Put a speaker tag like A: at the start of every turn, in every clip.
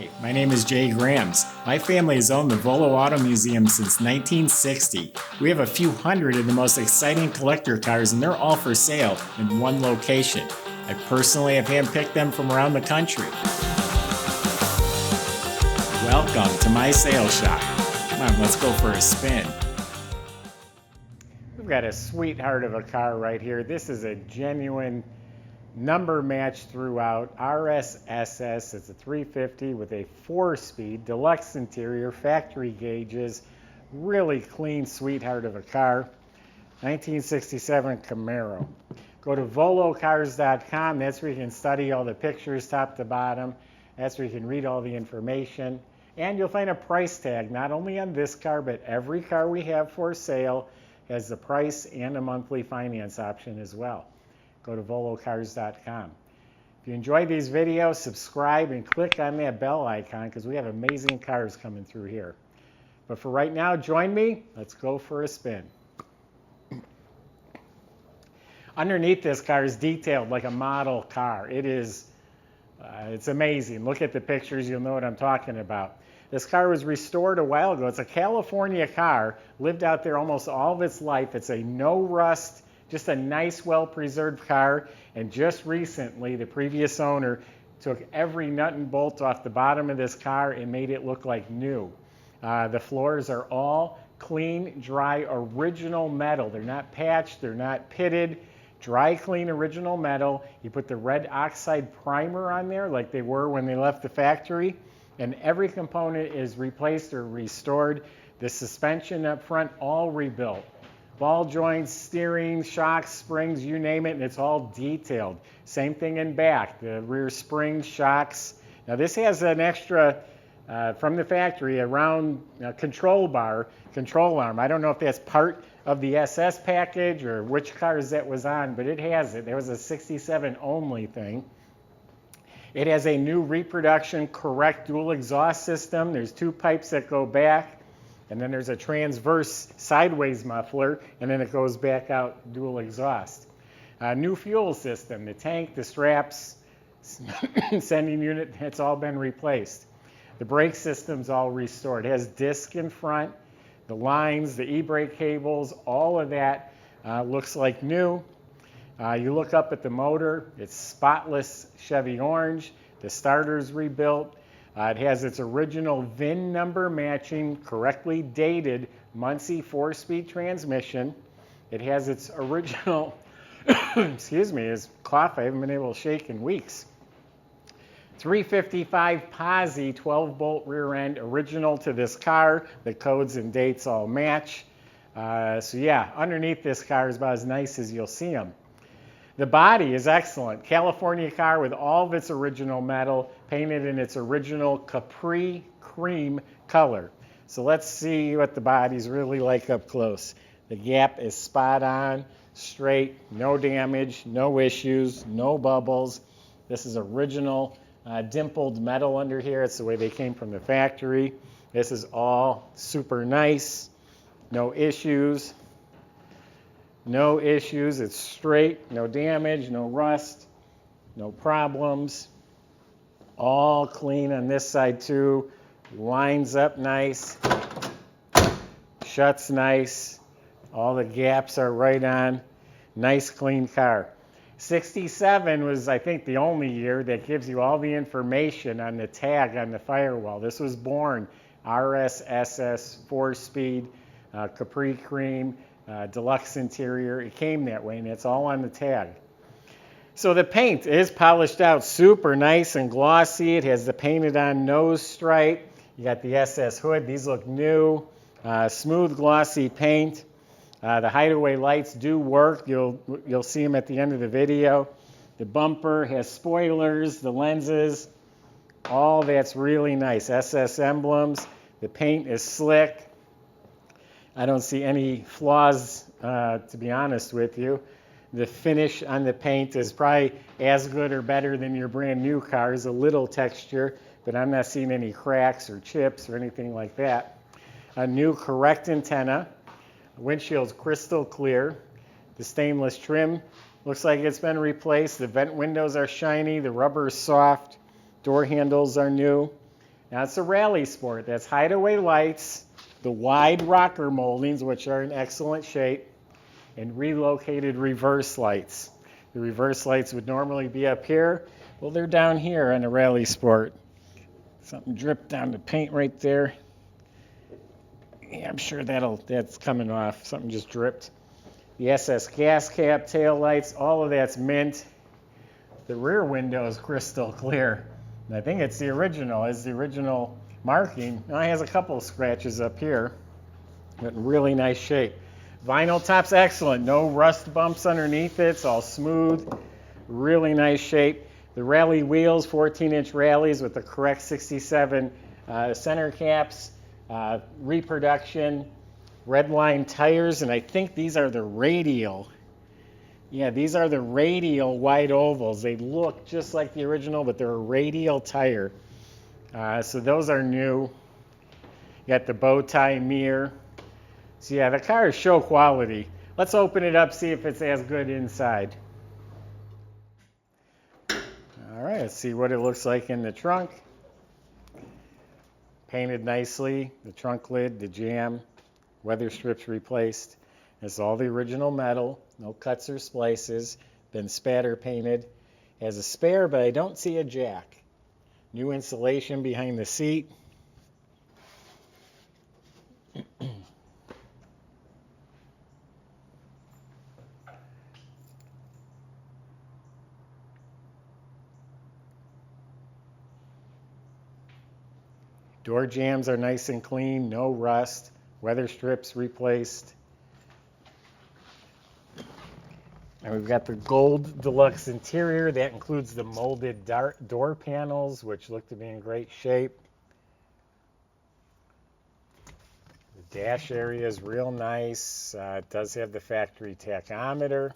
A: Hi, my name is Jay Grams. My family has owned the Volo Auto Museum since 1960. We have a few hundred of the most exciting collector cars, and they're all for sale in one location. I personally have handpicked them from around the country. Welcome to my sales shop. Come on, let's go for a spin. We've got a sweetheart of a car right here. This is a genuine number match throughout RSSS. It's a 350 with a 4-speed deluxe interior, factory gauges, really clean sweetheart of a car. 1967 Camaro. Go to volocars.com. That's where you can study all the pictures top to bottom. That's where you can read all the information. And you'll find a price tag, not only on this car, but every car we have for sale has the price and a monthly finance option as well. Go to volocars.com. If you enjoy these videos, subscribe and click on that bell icon because we have amazing cars coming through here. But for right now, join me. Let's go for a spin. Underneath this car is detailed like a model car. It is, it's amazing. Look at the pictures, you'll know what I'm talking about. This car was restored a while ago. It's a California car, lived out there almost all of its life. It's a no rust, just a nice, well-preserved car, and just recently, the previous owner took every nut and bolt off the bottom of this car and made it look like new. The floors are all clean, dry, original metal. They're not patched, they're not pitted. Dry, clean, original metal. You put the red oxide primer on there like they were when they left the factory, and every component is replaced or restored. The suspension up front, all rebuilt. Ball joints, steering, shocks, springs, you name it, and it's all detailed. Same thing in back, the rear springs, shocks. Now this has an extra, from the factory, a round control bar, control arm. I don't know if that's part of the SS package or which cars that was on, but it has it. There was a 67 only thing. It has a new Reproduction correct dual exhaust system. There's 2 pipes that go back. And then there's a transverse sideways muffler, and then it goes back out dual exhaust. New fuel system, the tank, the straps, sending unit, it's all been replaced. The brake system's all restored. It has disc in front, the lines, the e-brake cables, all of that looks like new. You look up at the motor, it's spotless Chevy orange. The starter's rebuilt. It has its original VIN number matching, correctly dated Muncie 4-speed transmission. It has its original, excuse me, his cough I haven't been able to shake in weeks. 355 Posi 12-bolt rear end, original to this car. The codes and dates all match. So yeah, underneath this car is about as nice as you'll see them. The body is excellent. California car with all of its original metal, painted in its original Capri Cream color. So let's see what the body's really like up close. The gap is spot on, straight, no damage, no issues, no bubbles. This is original dimpled metal under here. It's the way they came from the factory. This is all super nice, no issues. No issues, it's straight, no damage, no rust, no problems. All clean on this side too. Lines up nice, shuts nice. All the gaps are right on. Nice clean car. 67 was, I think, the only year that gives you all the information on the tag on the firewall. This was born RSSS 4-speed Capri Cream. Deluxe interior. It came that way, and it's all on the tag. So the paint is polished out, super nice and glossy. It has the painted on nose stripe. You got the SS hood. These look new. Smooth, glossy paint. The hideaway lights do work. You'll see them at the end of the video. The bumper has spoilers, the lenses. All that's really nice. SS emblems. The paint is slick. I don't see any flaws, to be honest with you. The finish on the paint is probably as good or better than your brand new cars, a little texture, but I'm not seeing any cracks or chips or anything like that. A new correct antenna. Windshield's crystal clear. The stainless trim looks like it's been replaced. The vent windows are shiny. The rubber is soft. Door handles are new. Now it's a rally sport. That's hideaway lights, the wide rocker moldings, which are in excellent shape, and relocated reverse lights. The reverse lights would normally be up here. Well, they're down here on a rally sport. Something dripped down the paint right there. Yeah, I'm sure that's coming off. Something just dripped. The SS gas cap, tail lights, all of that's mint. The rear window is crystal clear. And I think it's the original. It's the original marking. Now it has a couple of scratches up here, but in really nice shape. Vinyl top's excellent. No rust bumps underneath it. It's all smooth. Really nice shape. The rally wheels, 14-inch rallies with the correct 67 center caps. Reproduction, redline tires, and I think these are the radial. Yeah, these are the radial wide ovals. They look just like the original, but they're a radial tire. So those are new. You got the bow tie mirror. So yeah, the car is show quality. Let's open it up, see if it's as good inside. All right, let's see what it looks like in the trunk. Painted nicely, the trunk lid, the jamb, weather strips replaced. It's all the original metal, no cuts or splices, been spatter painted. Has a spare, but I don't see a jack. New insulation behind the seat. Door jambs are nice and clean, no rust. Weather strips replaced. And we've got the gold deluxe interior. That includes the molded door panels, which look to be in great shape. The dash area is real nice. It does have the factory tachometer.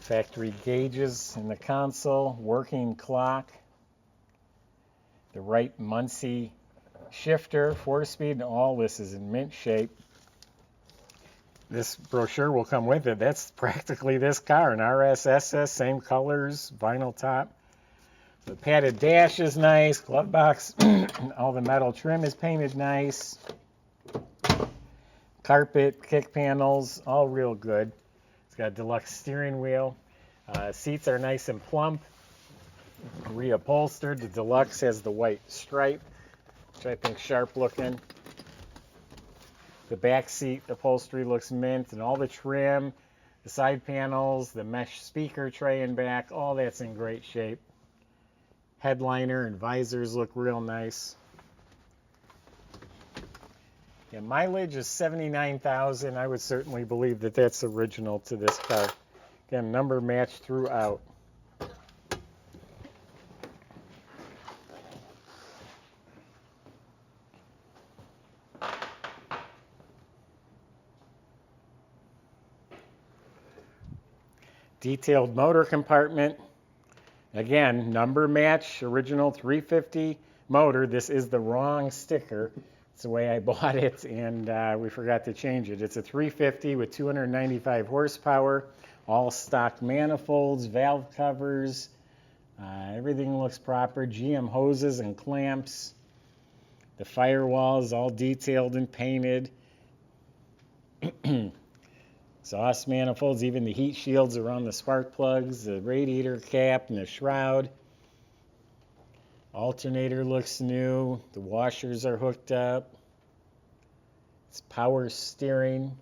A: Factory gauges in the console, working clock. The right Muncie shifter, 4-speed, and all this is in mint shape. This brochure will come with it. That's practically this car, an RSSS, same colors, vinyl top. The padded dash is nice, glove box, all the metal trim is painted nice. Carpet, kick panels, all real good. It's got a deluxe steering wheel. Seats are nice and plump. Reupholstered. The deluxe has the white stripe, which I think sharp looking. The back seat upholstery looks mint, and all the trim, the side panels, the mesh speaker tray in back, all that's in great shape. Headliner and visors look real nice. Yeah, mileage is 79,000. I would certainly believe that that's original to this car. Again, number matched throughout. Detailed motor compartment. Again, number match, original 350 motor. This is the wrong sticker. It's the way I bought it, and we forgot to change it. It's a 350 with 295 horsepower, all stock manifolds, valve covers. Everything looks proper. GM hoses and clamps. The firewall is all detailed and painted. Exhaust manifolds, even the heat shields around the spark plugs, the radiator cap and the shroud. Alternator looks new. The washers are hooked up. It's power steering.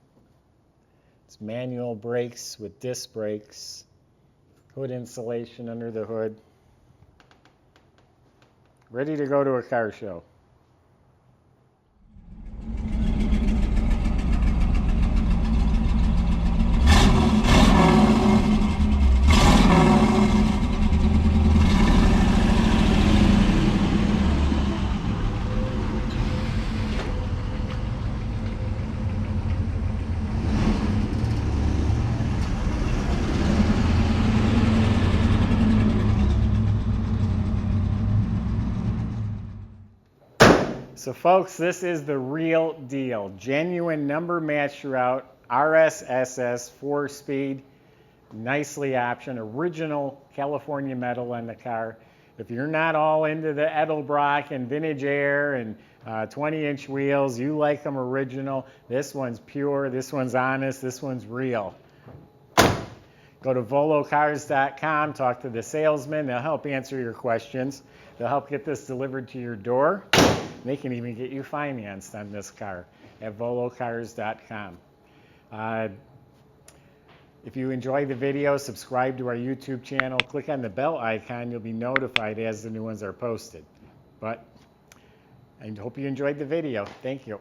A: It's manual brakes with disc brakes. Hood insulation under the hood. Ready to go to a car show. So folks, this is the real deal. Genuine number match throughout, RSSS, 4-speed, nicely optioned, original California metal on the car. If you're not all into the Edelbrock and vintage air and 20-inch wheels, you like them original, this one's pure, this one's honest, this one's real. Go to volocars.com, talk to the salesman. They'll help answer your questions. They'll help get this delivered to your door. They can even get you financed on this car at volocars.com. If you enjoyed the video, subscribe to our YouTube channel. Click on the bell icon. You'll be notified as the new ones are posted. I hope you enjoyed the video. Thank you.